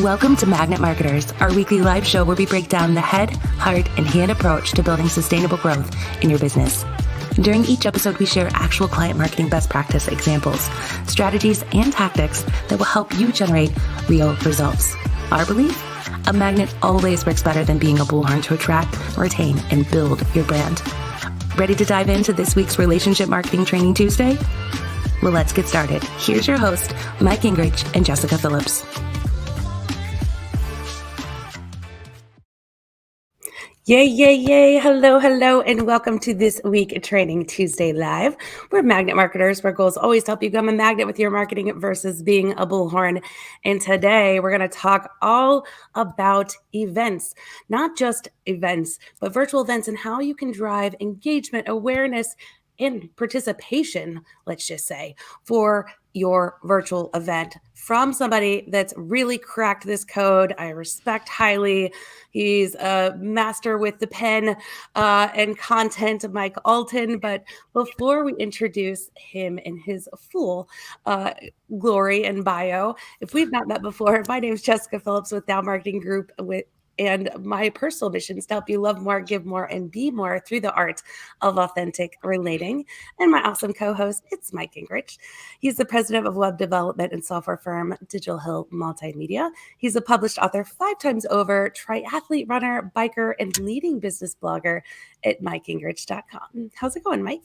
Welcome to Magnet Marketers, our weekly live show where we break down the head, heart, and hand approach to building sustainable growth in your business. During each episode, we share actual client marketing best practice examples, strategies, and tactics that will help you generate real results. Our belief? A magnet always works better than being a bullhorn to attract, retain, and build your brand. Ready to dive into this week's Relationship Marketing Training Tuesday? Well, let's get started. Here's your host, Mike Gingrich and Jessica Phillips. Yay, yay, yay. Hello, hello, and welcome to this week Training Tuesday Live. We're magnet marketers where goals always help you become a magnet with your marketing versus being a bullhorn. And today we're going to talk all about events, not just events, but virtual events and how you can drive engagement, awareness, and participation, let's just say, for your virtual event from somebody that's really cracked this code. I respect highly. He's a master with the pen and content, Mike Allton. But before we introduce him in his full glory and bio, if we've not met before, my name is Jessica Phillips with Dow Marketing Group and my personal mission is to help you love more, give more, and be more through the art of authentic relating. And my awesome co-host, it's Mike Gingrich. He's the president of web development and software firm Digital Hill Multimedia. He's a published author 5 times over, triathlete runner, biker, and leading business blogger at MikeGingrich.com. How's it going, Mike?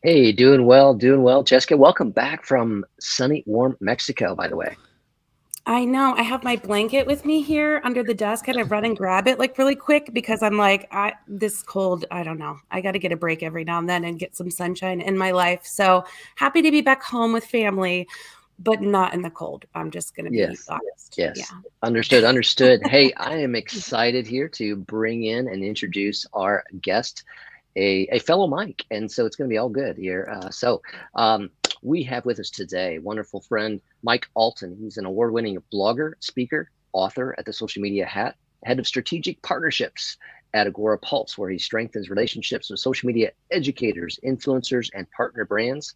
Hey, doing well. Jessica, welcome back from sunny, warm Mexico, by the way. I know. I have my blanket with me here under the desk. I had to run and grab it like really quick because I'm like, this cold, I don't know. I got to get a break every now and then and get some sunshine in my life. So happy to be back home with family, but not in the cold. I'm just going to be honest. Yes. Yeah. Understood. Hey, I am excited here to bring in and introduce our guest, a fellow Mike. And so it's going to be all good here. We have with us today wonderful friend, Mike Allton. He's an award-winning blogger, speaker, author at the Social Media Hat, head of strategic partnerships at Agorapulse, where he strengthens relationships with social media educators, influencers, and partner brands.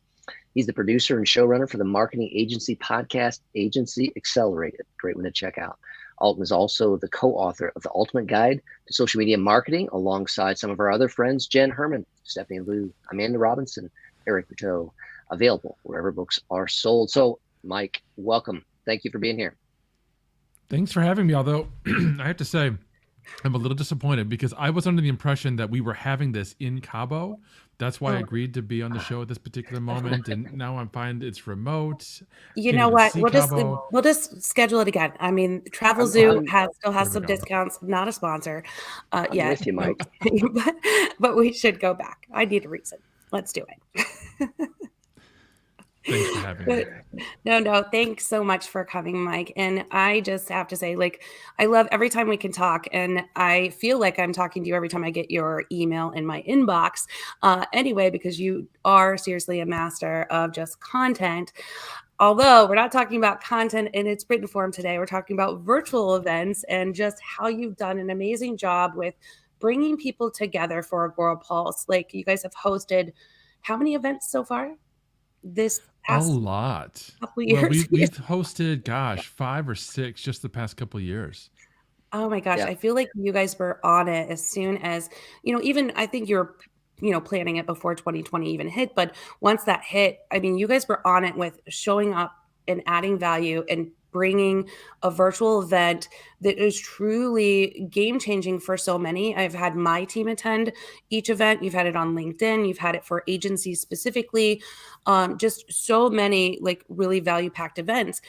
He's the producer and showrunner for the marketing agency podcast, Agency Accelerated. Great one to check out. Allton is also the co-author of The Ultimate Guide to Social Media Marketing, alongside some of our other friends, Jen Herman, Stephanie Liu, Amanda Robinson, Eric Buteau, available wherever books are sold. So, Mike, welcome. Thank you for being here. Thanks for having me. Although I have to say, I'm a little disappointed because I was under the impression that we were having this in Cabo. That's why I agreed to be on the show at this particular moment. And now I'm finding it's remote. You know what? We'll just schedule it again. I mean, TravelZoo still has some discounts. Not a sponsor yet. With you, Mike. but we should go back. I need a reason. Let's do it. Thanks for having me. No, thanks so much for coming, Mike. And I just have to say, I love every time we can talk, and I feel like I'm talking to you every time I get your email in my inbox. Anyway, because you are seriously a master of just content. Although we're not talking about content in its written form today, we're talking about virtual events and just how you've done an amazing job with bringing people together for Agorapulse. Like, you guys have hosted how many events so far? This past couple years. Well, we've hosted, 5 or 6 just the past couple of years. Oh my gosh. Yeah. I feel like you guys were on it as soon as, even I think you're, planning it before 2020 even hit. But once that hit, I mean, you guys were on it with showing up and adding value and bringing a virtual event that is truly game-changing for so many. I've had my team attend each event. You've had it on LinkedIn. You've had it for agencies specifically. Just so many really value-packed events.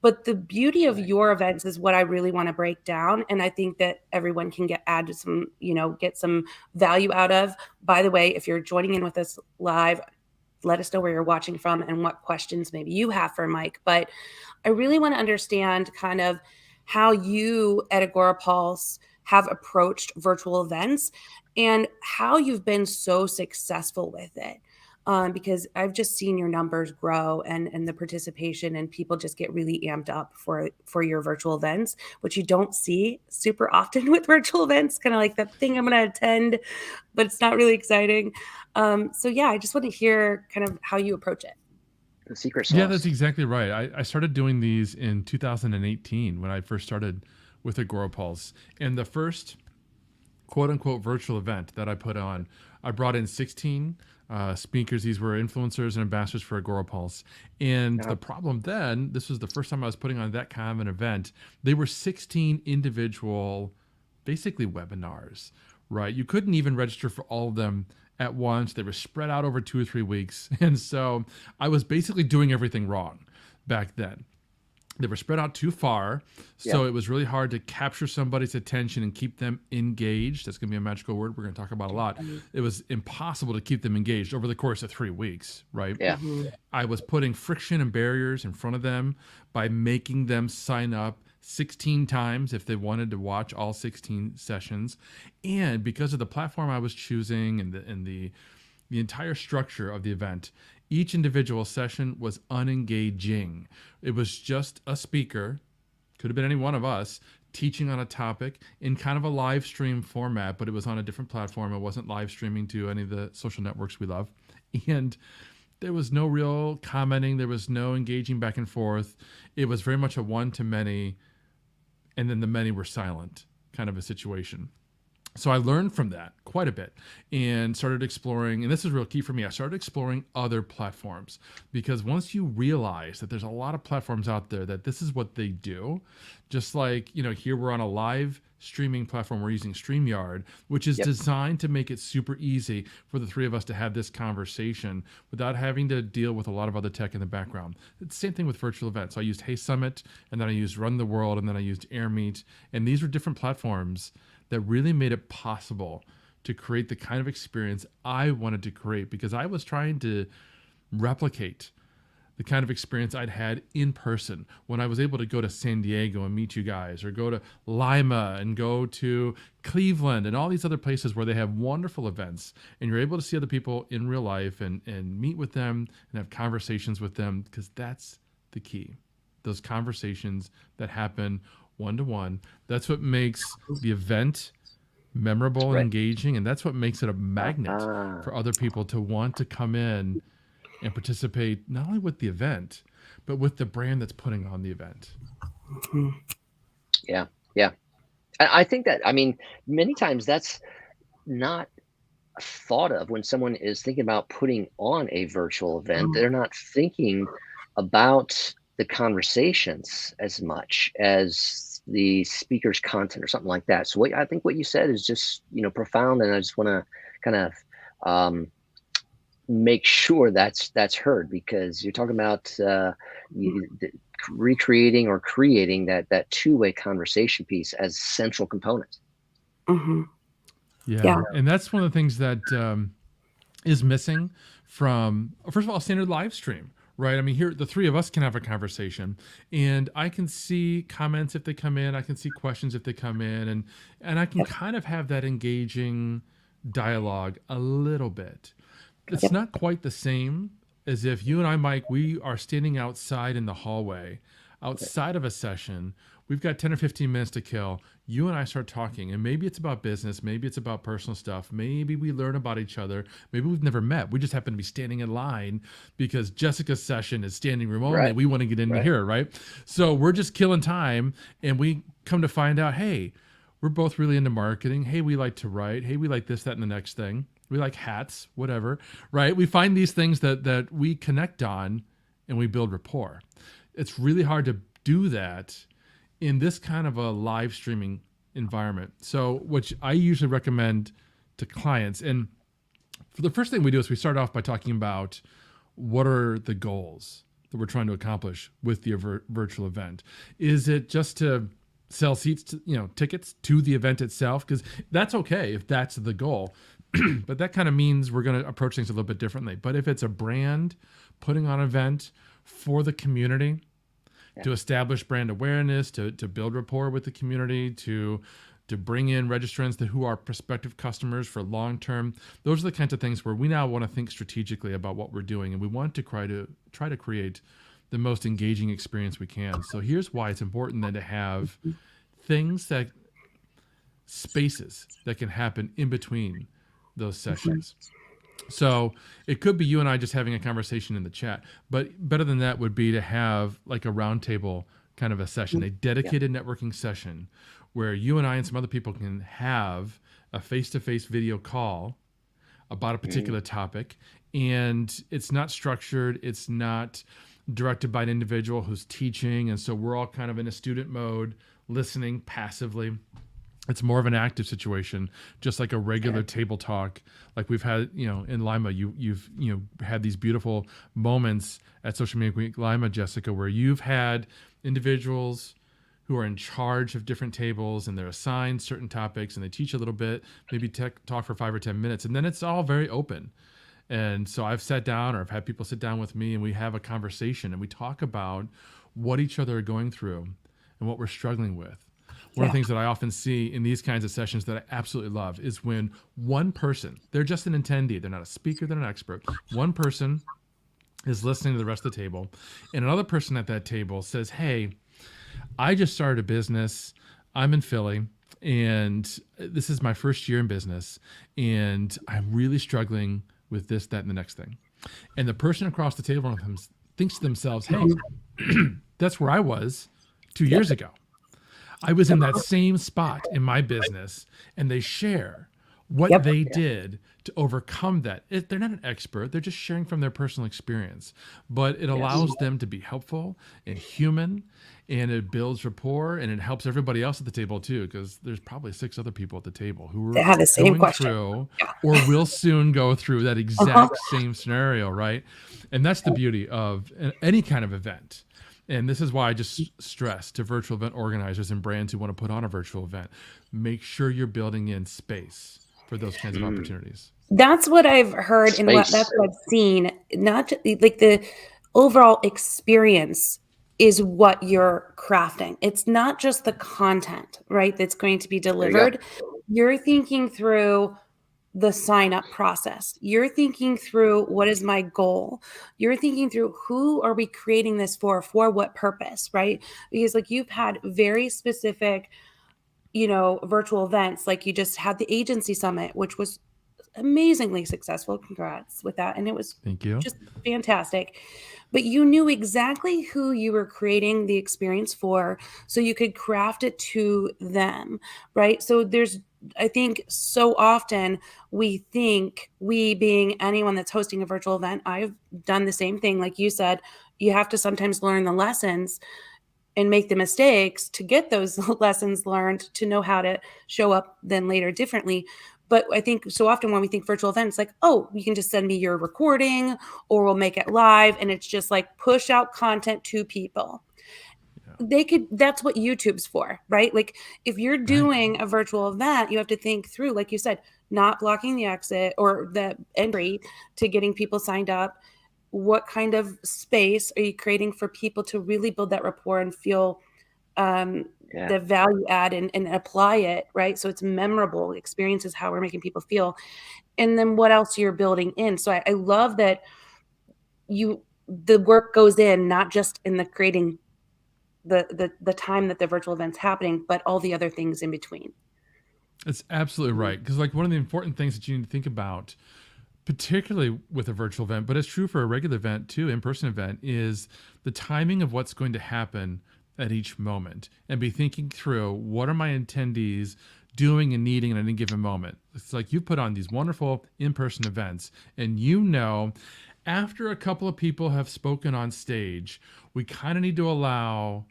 But the beauty of your events is what I really want to break down. And I think that everyone can get some value out of. By the way, if you're joining in with us live, let us know where you're watching from and what questions maybe you have for Mike. But I really want to understand kind of how you at Agorapulse have approached virtual events and how you've been so successful with it. Because I've just seen your numbers grow and the participation, and people just get really amped up for your virtual events, which you don't see super often with virtual events, kind of like that thing I'm going to attend, but it's not really exciting. So yeah, I just want to hear kind of how you approach it. The secret Yeah, sauce. that's exactly right. I started doing these in 2018 when I first started with Agorapulse. And the first quote unquote virtual event that I put on, I brought in 16 speakers. These were influencers and ambassadors for Agorapulse. And Uh-huh. the problem then, this was the first time I was putting on that kind of an event, they were 16 individual, basically webinars, right? You couldn't even register for all of them at once. They were spread out over 2 or 3 weeks. And so I was basically doing everything wrong back then. They were spread out too far, so Yeah. it was really hard to capture somebody's attention and keep them engaged. That's going to be a magical word we're going to talk about a lot. It was impossible to keep them engaged over the course of 3 weeks, right? Yeah. I was putting friction and barriers in front of them by making them sign up 16 times if they wanted to watch all 16 sessions. And because of the platform I was choosing and the entire structure of the event, each individual session was unengaging. It was just a speaker, could have been any one of us, teaching on a topic in kind of a live stream format, but it was on a different platform. It wasn't live streaming to any of the social networks we love. And there was no real commenting. There was no engaging back and forth. It was very much a one-to-many, and then the many were silent kind of a situation. So I learned from that quite a bit and started exploring, and this is real key for me, I started exploring other platforms, because once you realize that there's a lot of platforms out there that this is what they do, just like, here we're on a live streaming platform, we're using StreamYard, which is designed to make it super easy for the three of us to have this conversation without having to deal with a lot of other tech in the background. It's the same thing with virtual events. I used Hey Summit, and then I used Run the World, and then I used AirMeet, and these were different platforms that really made it possible to create the kind of experience I wanted to create, because I was trying to replicate the kind of experience I'd had in person when I was able to go to San Diego and meet you guys, or go to Lima and go to Cleveland and all these other places where they have wonderful events, and you're able to see other people in real life and meet with them and have conversations with them, because that's the key. Those conversations that happen one-to-one, that's what makes the event memorable and engaging, and that's what makes it a magnet for other people to want to come in and participate, not only with the event, but with the brand that's putting on the event. Yeah. I think that, many times that's not thought of when someone is thinking about putting on a virtual event. They're not thinking about the conversations as much as the speaker's content or something like that. So I think what you said is just, profound. And I just want to kind of make sure that's heard, because you're talking about recreating or creating that two-way conversation piece as central component. Yeah. And that's one of the things that is missing from, first of all, standard live stream. Right. Here, the three of us can have a conversation, and I can see comments if they come in. I can see questions if they come in, and I can kind of have that engaging dialogue a little bit. It's not quite the same as if you and I, Mike, we are standing outside in the hallway, outside of a session. We've got 10 or 15 minutes to kill. You and I start talking, and maybe it's about business. Maybe it's about personal stuff. Maybe we learn about each other. Maybe we've never met. We just happen to be standing in line because Jessica's session is standing room only. And we want to get in to hear it, right? So we're just killing time, and we come to find out, hey, we're both really into marketing. Hey, we like to write. Hey, we like this, that, and the next thing. We like hats, whatever, right? We find these things that we connect on, and we build rapport. It's really hard to do that in this kind of a live streaming environment. So, which I usually recommend to clients. And for the first thing we do is we start off by talking about what are the goals that we're trying to accomplish with the virtual event. Is it just to sell seats, to, tickets to the event itself? Because that's okay if that's the goal. But that kind of means we're going to approach things a little bit differently. But if it's a brand putting on an event for the community, to establish brand awareness, to build rapport with the community, to bring in registrants who are prospective customers for long term, those are the kinds of things where we now want to think strategically about what we're doing, and we want to try to create the most engaging experience we can. So here's why it's important then to have spaces that can happen in between those sessions. So it could be you and I just having a conversation in the chat, but better than that would be to have like a roundtable kind of a session, a dedicated networking session where you and I and some other people can have a face-to-face video call about a particular topic. And it's not structured. It's not directed by an individual who's teaching. And so we're all kind of in a student mode, listening passively. It's more of an active situation, just like a regular table talk, like we've had, in Lima. You've had these beautiful moments at Social Media Week Lima, Jessica, where you've had individuals who are in charge of different tables and they're assigned certain topics and they teach a little bit, maybe talk for 5 or 10 minutes, and then it's all very open. And so I've sat down, or I've had people sit down with me, and we have a conversation and we talk about what each other are going through and what we're struggling with. One of the things that I often see in these kinds of sessions that I absolutely love is when one person, they're just an attendee, they're not a speaker, they're not an expert. One person is listening to the rest of the table, and another person at that table says, hey, I just started a business. I'm in Philly, and this is my first year in business, and I'm really struggling with this, that, and the next thing. And the person across the table thinks to themselves, hey, that's where I was 2 years ago. I was in that same spot in my business, and they share what they did to overcome that. They're not an expert. They're just sharing from their personal experience, but it allows them to be helpful and human, and it builds rapport, and it helps everybody else at the table too, because there's probably 6 other people at the table who are have the same going question through or will soon go through that exact same scenario, right? And that's the beauty of any kind of event. And this is why I just stress to virtual event organizers and brands who want to put on a virtual event, make sure you're building in space for those kinds of opportunities. That's what I've heard and that's what I've seen. Not like the overall experience is what you're crafting. It's not just the content, right, that's going to be delivered. You're thinking through the sign up process. You're thinking through what is my goal. You're thinking through who are we creating this for what purpose, right? Because like you've had very specific, virtual events. Like you just had the agency summit, which was amazingly successful. Congrats with that. And it was just fantastic. But you knew exactly who you were creating the experience for, so you could craft it to them, right? So I think so often we being anyone that's hosting a virtual event, I've done the same thing. Like you said, you have to sometimes learn the lessons and make the mistakes to get those lessons learned to know how to show up then later differently. But I think so often when we think virtual events, like, oh, you can just send me your recording or we'll make it live. And it's just like push out content to people. That's what YouTube's for, right? Like if you're doing a virtual event, you have to think through, like you said, not blocking the exit or the entry to getting people signed up. What kind of space are you creating for people to really build that rapport and feel the value add and apply it, right? So it's memorable experiences, how we're making people feel. And then what else you're building in. So I love that the work goes in, not just in the creating the time that the virtual event's happening, but all the other things in between. That's absolutely right. Because like one of the important things that you need to think about, particularly with a virtual event, but it's true for a regular event too, in-person event, is the timing of what's going to happen at each moment, and be thinking through what are my attendees doing and needing at any given moment. It's like you put on these wonderful in-person events, and after a couple of people have spoken on stage, we kind of need to allow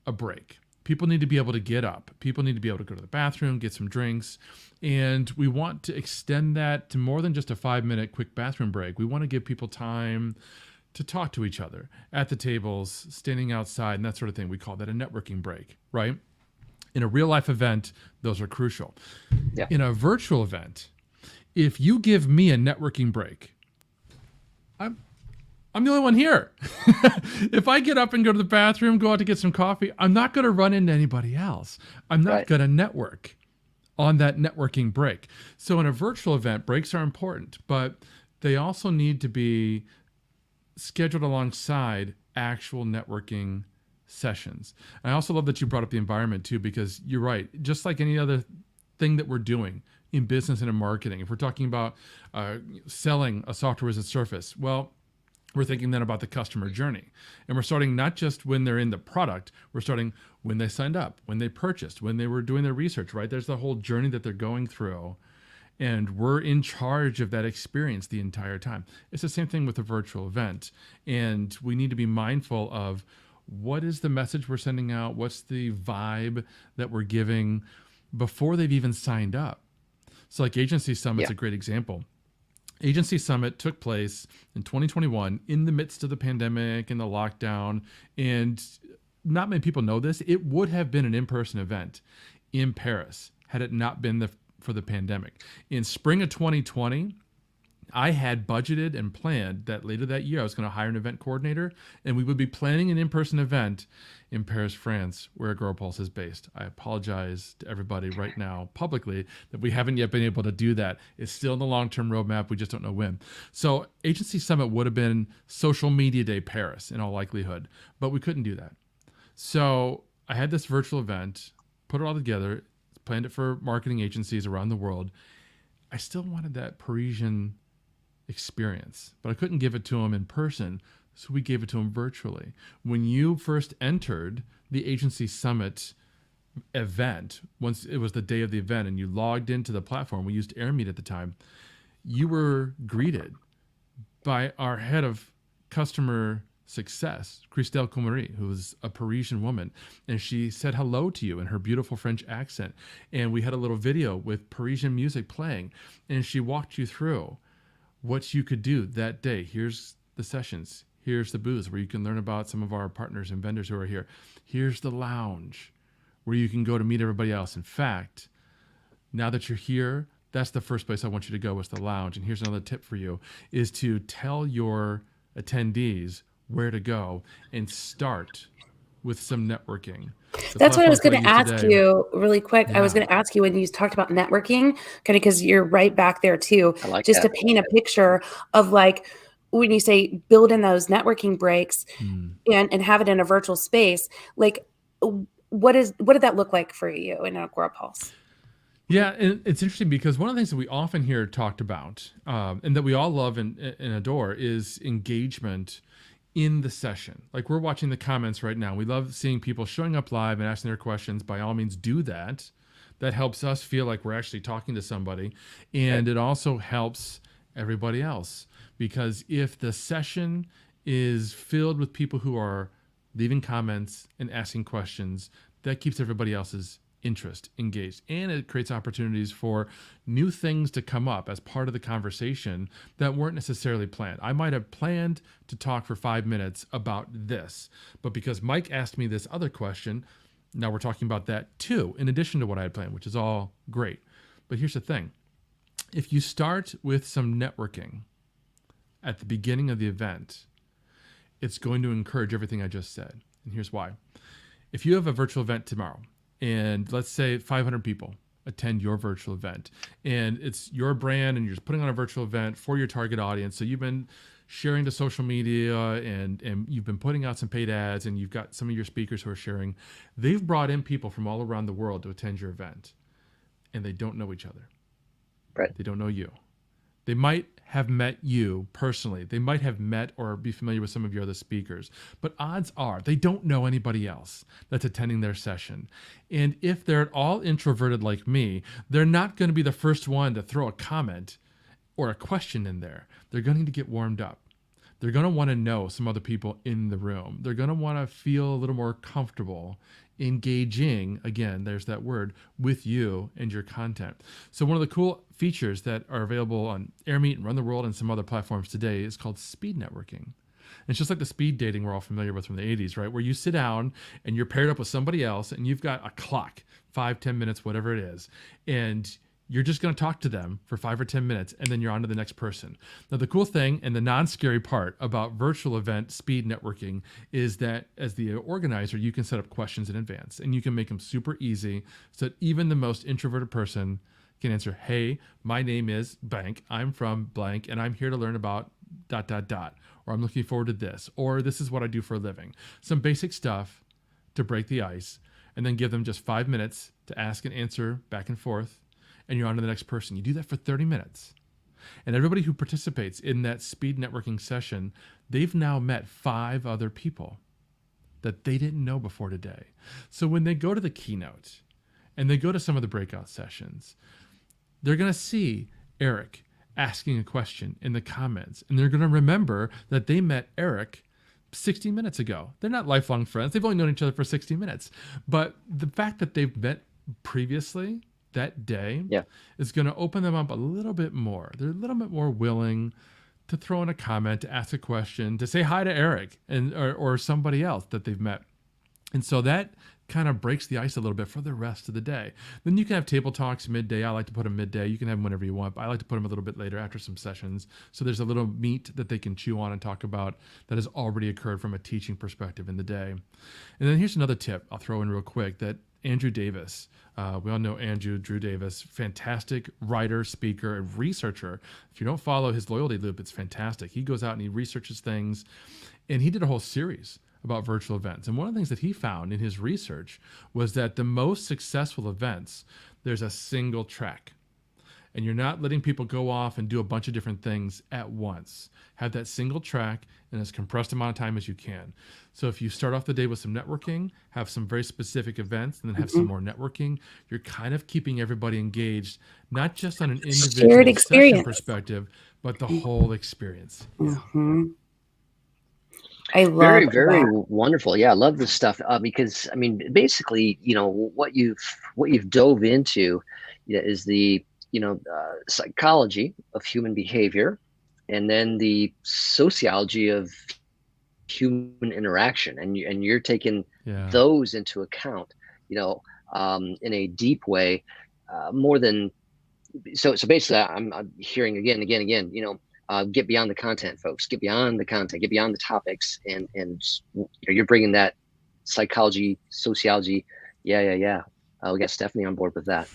a break. People need to be able to get up. People need to be able to go to the bathroom, get some drinks. And we want to extend that to more than just a 5-minute quick bathroom break. We want to give people time to talk to each other at the tables, standing outside, and that sort of thing. We call that a networking break, right? In a real life event, those are crucial. Yeah. In a virtual event, if you give me a networking break, I'm the only one here. If I get up and go to the bathroom, go out to get some coffee, I'm not going to run into anybody else. I'm not going to network on that networking break. So in a virtual event, breaks are important, but they also need to be scheduled alongside actual networking sessions. And I also love that you brought up the environment too, because you're right. Just like any other thing that we're doing in business and in marketing. If we're talking about selling a software as a service, well, we're thinking then about the customer journey. And we're starting not just when they're in the product, we're starting when they signed up, when they purchased, when they were doing their research, right? There's the whole journey that they're going through. And we're in charge of that experience the entire time. It's the same thing with a virtual event. And we need to be mindful of what is the message we're sending out? What's the vibe that we're giving before they've even signed up? So like Agency Summit's a great example. Agency Summit took place in 2021 in the midst of the pandemic and the lockdown. And not many people know this. It would have been an in-person event in Paris had it not been for the pandemic. In spring of 2020, I had budgeted and planned that later that year I was going to hire an event coordinator, and we would be planning an in-person event in Paris, France, where Agorapulse is based. I apologize to everybody right now publicly that we haven't yet been able to do that. It's still in the long-term roadmap. We just don't know when. So Agency Summit would have been Social Media Day Paris in all likelihood, but we couldn't do that. So I had this virtual event, put it all together, planned it for marketing agencies around the world. I still wanted that Parisian experience, but I couldn't give it to them in person, so we gave it to them virtually. When you first entered the Agency Summit event, once it was the day of the event and you logged into the platform, we used AirMeet at the time, you were greeted by our head of customer success, Christelle Comary, who was a Parisian woman, and she said hello to you in her beautiful French accent. And we had a little video with Parisian music playing, and she walked you through what you could do that day. Here's the sessions. Here's the booths where you can learn about some of our partners and vendors who are here. Here's the lounge where you can go to meet everybody else. In fact, now that you're here, that's the first place I want you to go is the lounge. And here's another tip for you, is to tell your attendees where to go and start with some networking. That's what I was going to ask you really quick. Yeah. I was going to ask you when you talked about networking, kind of because you're right back there too, like just that. to paint a picture of like when you say build in those networking breaks and have it in a virtual space, like what did that look like for you in Agorapulse? Yeah, and it's interesting because one of the things that we often hear talked about and that we all love and adore is engagement in the session. Like we're watching the comments right now. We love seeing people showing up live and asking their questions. By all means, do that. That helps us feel like we're actually talking to somebody. And it also helps everybody else, because if the session is filled with people who are leaving comments and asking questions, that keeps everybody else's interest engaged, and it creates opportunities for new things to come up as part of the conversation that weren't necessarily planned. I might have planned to talk for 5 minutes about this, but because Mike asked me this other question, now we're talking about that too, in addition to what I had planned, which is all great. But here's the thing. If you start with some networking at the beginning of the event, it's going to encourage everything I just said. And here's why. If you have a virtual event tomorrow, and let's say 500 people attend your virtual event, and it's your brand and you're just putting on a virtual event for your target audience. So you've been sharing to social media and you've been putting out some paid ads, and you've got some of your speakers who are sharing. They've brought in people from all around the world to attend your event, and they don't know each other. Right. They don't know you. They might have met you personally. They might have met or be familiar with some of your other speakers, but odds are they don't know anybody else that's attending their session. And if they're at all introverted like me, they're not going to be the first one to throw a comment or a question in there. They're going to get warmed up. They're going to want to know some other people in the room. They're going to want to feel a little more comfortable engaging, again, there's that word, with you and your content. So one of the cool features that are available on AirMeet and Run the World and some other platforms today is called speed networking. And it's just like the speed dating we're all familiar with from the 80s, right? Where you sit down and you're paired up with somebody else and you've got a clock, 5-10 minutes, whatever it is. And you're just going to talk to them for 5 or 10 minutes, and then you're on to the next person. Now, the cool thing and the non-scary part about virtual event speed networking is that as the organizer, you can set up questions in advance, and you can make them super easy so that even the most introverted person can answer, hey, my name is blank, I'm from blank, and I'm here to learn about ... or I'm looking forward to this, or this is what I do for a living. Some basic stuff to break the ice, and then give them just 5 minutes to ask and answer back and forth. and you're on to the next person. You do that for 30 minutes. And everybody who participates in that speed networking session, they've now met 5 other people that they didn't know before today. So when they go to the keynote and they go to some of the breakout sessions, they're going to see Eric asking a question in the comments, and they're going to remember that they met Eric 60 minutes ago. They're not lifelong friends. They've only known each other for 60 minutes. But the fact that they've met previously that day is going to open them up a little bit more. They're a little bit more willing to throw in a comment, to ask a question, to say hi to Eric and or somebody else that they've met. And so that kind of breaks the ice a little bit for the rest of the day. Then you can have table talks midday. I like to put them midday. You can have them whenever you want, but I like to put them a little bit later after some sessions. So there's a little meat that they can chew on and talk about that has already occurred from a teaching perspective in the day. And then here's another tip I'll throw in real quick that Andrew Davis, we all know Drew Davis, fantastic writer, speaker, and researcher. If you don't follow his loyalty loop, it's fantastic. He goes out and he researches things, and he did a whole series about virtual events. And one of the things that he found in his research was that the most successful events, there's a single track. And you're not letting people go off and do a bunch of different things at once. Have that single track in as compressed amount of time as you can. So if you start off the day with some networking, have some very specific events, and then have some more networking, you're kind of keeping everybody engaged, not just on an individual session perspective, but the whole experience. I love very, very wonderful. Yeah, I love this stuff because I mean, basically, what you've dove into is the psychology of human behavior, and then the sociology of human interaction, and you're taking those into account, in a deep way, more than so basically I'm hearing again, get beyond the content, folks, get beyond the content, get beyond the topics, and you're bringing that psychology, sociology. We got Stephanie on board with that.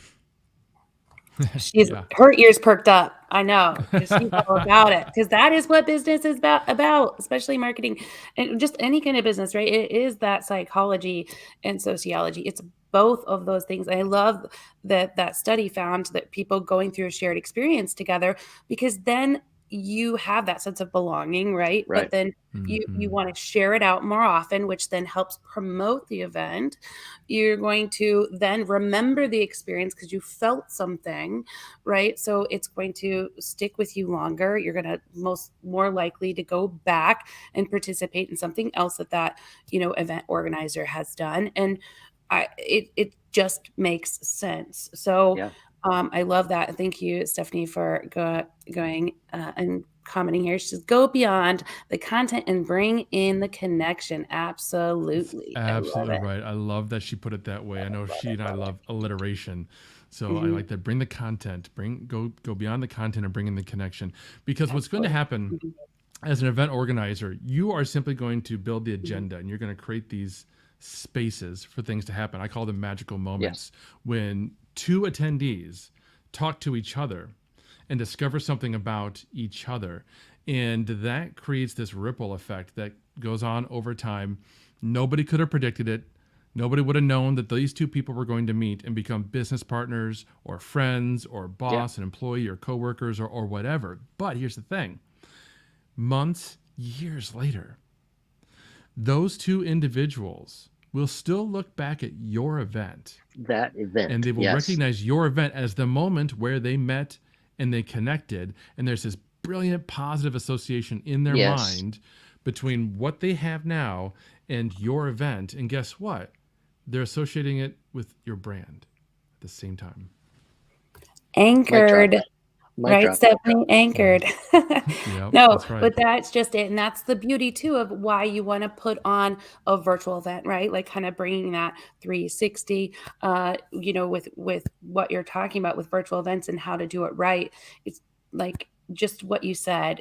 Her ears perked up. I know. She's all about it, because that is what business is about, especially marketing and just any kind of business, right? It is that psychology and sociology. It's both of those things. I love that study found that people going through a shared experience together, because then you have that sense of belonging, right? But then you want to share it out more often, which then helps promote the event. You're going to then remember the experience because you felt something, right? So it's going to stick with you longer. You're going to more likely to go back and participate in something else that event organizer has done. And it just makes sense. So I love that. Thank you, Stephanie, for going and commenting here. She says, go beyond the content and bring in the connection. Absolutely. Absolutely right. I love that she put it that way. I know she and I love alliteration. So I like that. Bring the content, go beyond the content and bring in the connection. Because what's going to happen as an event organizer, you are simply going to build the agenda, and you're going to create these spaces for things to happen. I call them magical moments, when 2 attendees talk to each other and discover something about each other. And that creates this ripple effect that goes on over time. Nobody could have predicted it. Nobody would have known that these 2 people were going to meet and become business partners or friends or boss and employee or coworkers or whatever. But here's the thing. Months, years later, those 2 individuals will still look back at your event. That event. And they will recognize your event as the moment where they met and they connected. And there's this brilliant positive association in their mind between what they have now and your event. And guess what? They're associating it with your brand at the same time. Anchored. Right, Stephanie, anchored. That's right. But that's just it. And that's the beauty too of why you want to put on a virtual event, right? Like kind of bringing that 360, with what you're talking about with virtual events and how to do it right. It's like just what you said,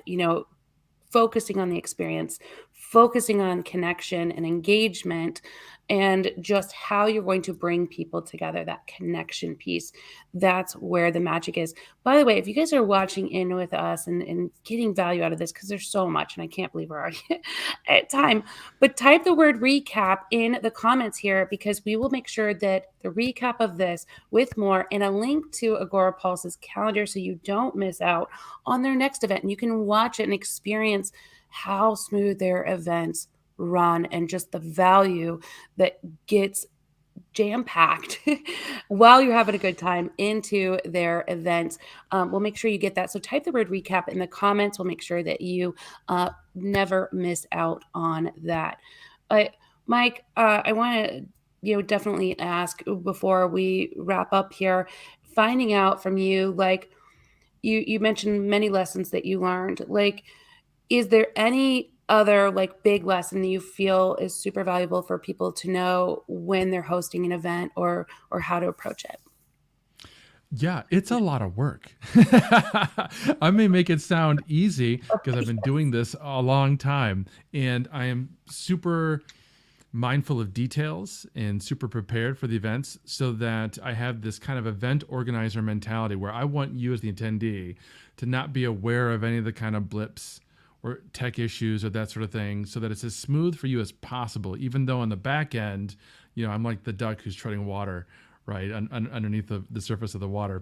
focusing on the experience, focusing on connection and engagement and just how you're going to bring people together, that connection piece. That's where the magic is. By the way, if you guys are watching in with us and getting value out of this, because there's so much, and I can't believe we're already at time, but type the word recap in the comments here, because we will make sure that the recap of this with more and a link to Agorapulse's calendar so you don't miss out on their next event. And you can watch it and experience how smooth their events run and just the value that gets jam-packed while you're having a good time into their events. We'll make sure you get that. So type the word recap in the comments. We'll make sure that you never miss out on that. Mike, I want to definitely ask before we wrap up here, finding out from you, like you mentioned many lessons that you learned. Like, is there any other like big lesson that you feel is super valuable for people to know when they're hosting an event or how to approach it? Yeah, it's a lot of work. I may make it sound easy because I've been doing this a long time, and I am super mindful of details and super prepared for the events, so that I have this kind of event organizer mentality where I want you as the attendee to not be aware of any of the kind of blips or tech issues or that sort of thing, so that it's as smooth for you as possible, even though on the back end, I'm like the duck who's treading water, right, underneath the surface of the water.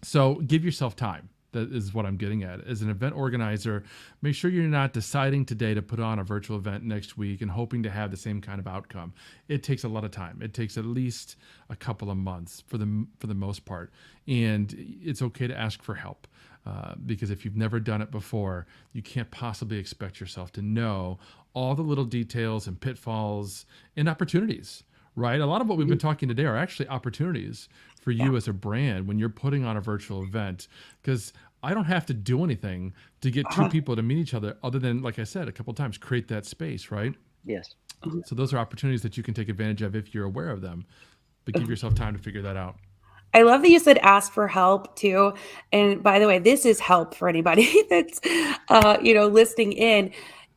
So give yourself time. That is what I'm getting at. As an event organizer, make sure you're not deciding today to put on a virtual event next week and hoping to have the same kind of outcome. It takes a lot of time. It takes at least a couple of months for the most part. And it's okay to ask for help. Because if you've never done it before, you can't possibly expect yourself to know all the little details and pitfalls and opportunities, right? A lot of what we've been talking today are actually opportunities for you as a brand when you're putting on a virtual event, because I don't have to do anything to get two people to meet each other other than, like I said, a couple of times, create that space, right? Yes. So those are opportunities that you can take advantage of if you're aware of them, but give yourself time to figure that out. I love that you said ask for help too. And by the way, this is help for anybody that's, listening in,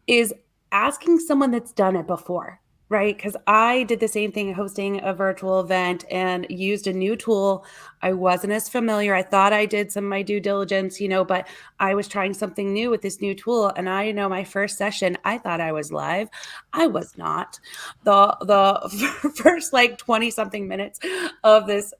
is asking someone that's done it before, right? Because I did the same thing hosting a virtual event and used a new tool. I wasn't as familiar. I thought I did some of my due diligence, but I was trying something new with this new tool. And I know my first session, I thought I was live. I was not. The first like 20 something minutes of this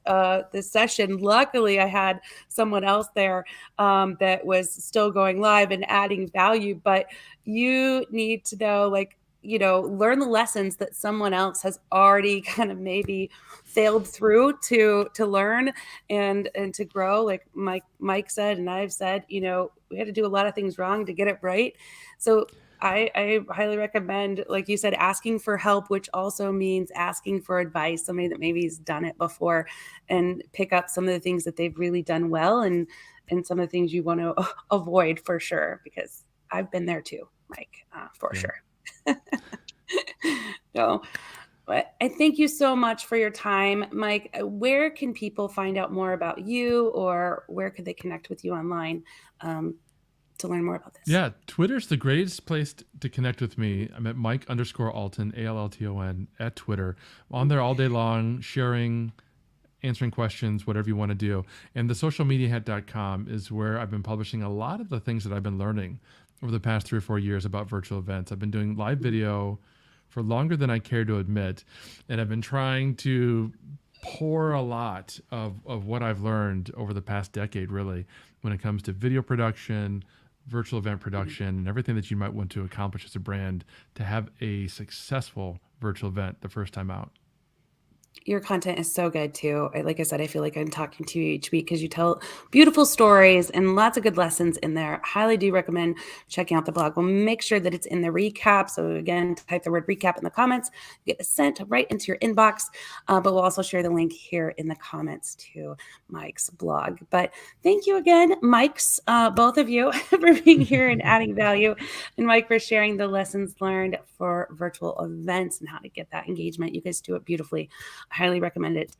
session, luckily I had someone else there that was still going live and adding value. But you need to know, like, learn the lessons that someone else has already kind of maybe failed through to learn and to grow. Like Mike said, and I've said, we had to do a lot of things wrong to get it right. So I highly recommend, like you said, asking for help, which also means asking for advice, somebody that maybe has done it before, and pick up some of the things that they've really done well and some of the things you want to avoid for sure, because I've been there too, Mike, for sure. No, but I thank you so much for your time, Mike. Where can people find out more about you, or where could they connect with you online to learn more about this? Yeah, Twitter's the greatest place to connect with me. I'm at Mike_Allton, Allton, at Twitter. I'm on there all day long, sharing, answering questions, whatever you want to do. And the socialmediahat.com is where I've been publishing a lot of the things that I've been learning over the past 3 or 4 years about virtual events. I've been doing live video for longer than I care to admit, and I've been trying to pour a lot of what I've learned over the past decade, really, when it comes to video production, virtual event production, and everything that you might want to accomplish as a brand to have a successful virtual event the first time out. Your content is so good too. Like I said, I feel like I'm talking to you each week because you tell beautiful stories and lots of good lessons in there. Highly do recommend checking out the blog. We'll make sure that it's in the recap. So again, type the word recap in the comments, get it sent right into your inbox. But we'll also share the link here in the comments to Mike's blog. But thank you again, Mike's, both of you, for being here and adding value, and Mike for sharing the lessons learned for virtual events and how to get that engagement. You guys do it beautifully. I highly recommend it.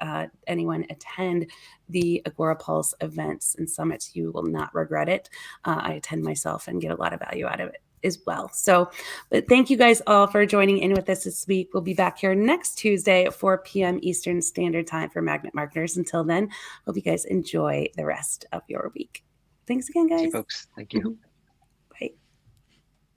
Anyone attend the Agorapulse events and summits. You will not regret it. I attend myself and get a lot of value out of it. as well. So, but thank you guys all for joining in with us this week. We'll be back here next Tuesday at 4 p.m. Eastern Standard Time for Magnet Marketers. Until then, hope you guys enjoy the rest of your week. Thanks again, guys. Thank you, folks. Thank you.